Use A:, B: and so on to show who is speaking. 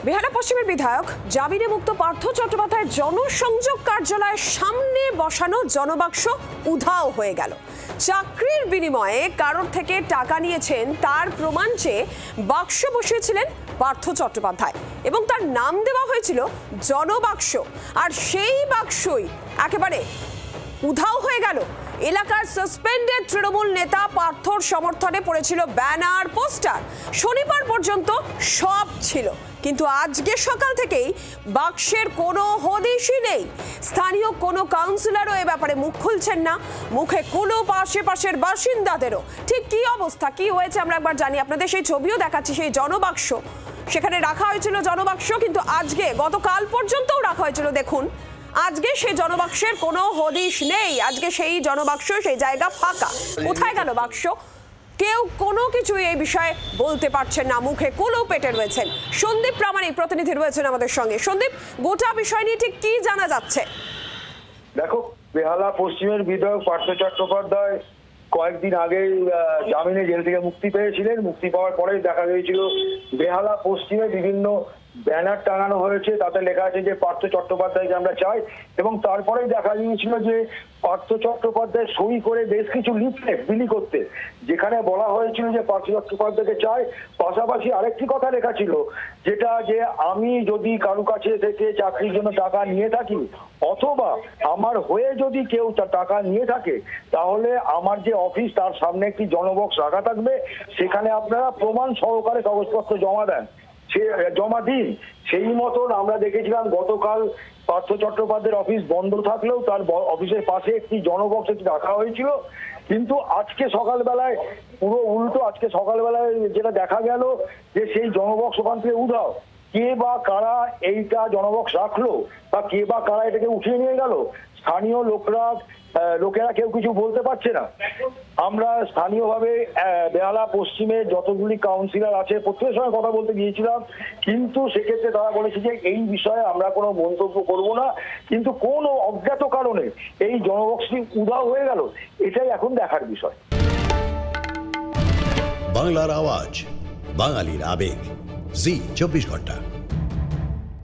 A: বেহালা পশ্চিমের বিধায়ক জামিনে মুক্ত পার্থ চট্টোপাধ্যায়ের জনসংযোগ কার্যালয়ের সামনে বসানো জনবাক্স উধাও হয়ে গেল। চাকরির বিনিময়ে কারোর থেকে টাকা নিয়েছেন তার প্রমাণ চেয়ে বাক্স বসিয়েছিলেন পার্থ চট্টোপাধ্যায় এবং তার নাম দেওয়া হয়েছিল জনবাক্স। আর সেই বাক্সই একেবারে উধাও হয়ে গেল। এলাকার সাসপেন্ডেড তৃণমূল নেতা পার্থর সমর্থনে পড়েছিল ব্যানার, পোস্টার। শনিবার পর্যন্ত সব ছিল, কিন্তু আজকে সকাল থেকেই বাক্সের কোনো হদিশই নেই। স্থানীয় কোনো কাউন্সিলরও এ ব্যাপারে মুখ খুলছেন না, মুখে কুলুপ আশেপাশের বাসিন্দাদেরও। ঠিক কি অবস্থা, কি হয়েছে আমরা একবার জানি। আপনাদের সেই ছবিও দেখাচ্ছি, সেই জনবাক্স সেখানে রাখা হয়েছিল জনবাক্স, কিন্তু আজকে গতকাল পর্যন্তও রাখা হয়েছিল। দেখুন, আজকে সেই জনবাক্সের কোনো হদিশ নেই। আজকে সেই জনবাক্স, সেই জায়গা ফাঁকা। কোথায় গেল বাক্স? কেউ কোনো কিছু এই বিষয়ে বলতে পারছেন না, মুখে কুলু পেটে রয়েছেন। সন্দীপ প্রামাণিক প্রতিনিধি রয়েছেন আমাদের সঙ্গে। সন্দীপ, গোটা বিষয় নিয়ে ঠিক কি জানা যাচ্ছে?
B: দেখো, বেহালা পশ্চিমের বিধায়ক পার্থ চট্টোপাধ্যায় কয়েকদিন আগে জামিনে জেল থেকে মুক্তি পেয়েছিলেন। মুক্তি পাওয়ার পরেই দেখা গিয়েছিল বেহালা পশ্চিমে বিভিন্ন ব্যানার টাঙানো হয়েছে, তাতে লেখা আছে যে পার্থ চট্টোপাধ্যায়কে আমরা চাই। এবং তারপরেই দেখা গিয়েছিল যে পার্থ চট্টোপাধ্যায় সই করে বেশ কিছু লিফলেট বিলি করতে, যেখানে বলা হয়েছিল যে পার্থ চট্টোপাধ্যায়কে চাই। পাশাপাশি আরেকটি কথা লেখা ছিল, যেটা যে আমি যদি কারো কাছে থেকে চাকরির জন্য টাকা নিয়ে থাকি অথবা আমার হয়ে যদি কেউ টাকা নিয়ে থাকে, তাহলে আমার যে অফিস তার সামনে একটি জনবক্স রাখা থাকবে, সেখানে আপনারা প্রমাণ সহকারে কাগজপত্র জমা দিন। সেই মতন আমরা দেখেছিলাম গতকাল পার্থ চট্টোপাধ্যায়ের অফিস বন্ধ থাকলেও তার অফিসের পাশে একটি জনবক্স রাখা হয়েছিল। কিন্তু আজকে সকালবেলায় পুরো উল্টো। আজকে সকালবেলায় যেটা দেখা গেল যে সেই জনবক্স ওখান থেকে উধাও। কে বা কারা এইটা জনবক্স রাখলো বা কে বা কারা এটাকে উঠিয়ে নিয়ে গেল, স্থানীয় লোকেরা কেউ কিছু বলতে পারছে না। আমরা স্থানীয়ভাবে বেহালা পশ্চিমে যতগুলি কাউন্সিলর আছে প্রত্যেকের সঙ্গে কথা বলতে গিয়েছিলাম, কিন্তু সেক্ষেত্রে তারা বলেছে যে এই বিষয়ে আমরা কোনো মন্তব্য করব না। কিন্তু কোন অজ্ঞাত কারণে এই জনবক্সটি উধাও হয়ে গেল, এটাই এখন দেখার বিষয়।
C: বাংলার আওয়াজ, বাঙালির আবেগ, জি 24 ঘন্টা।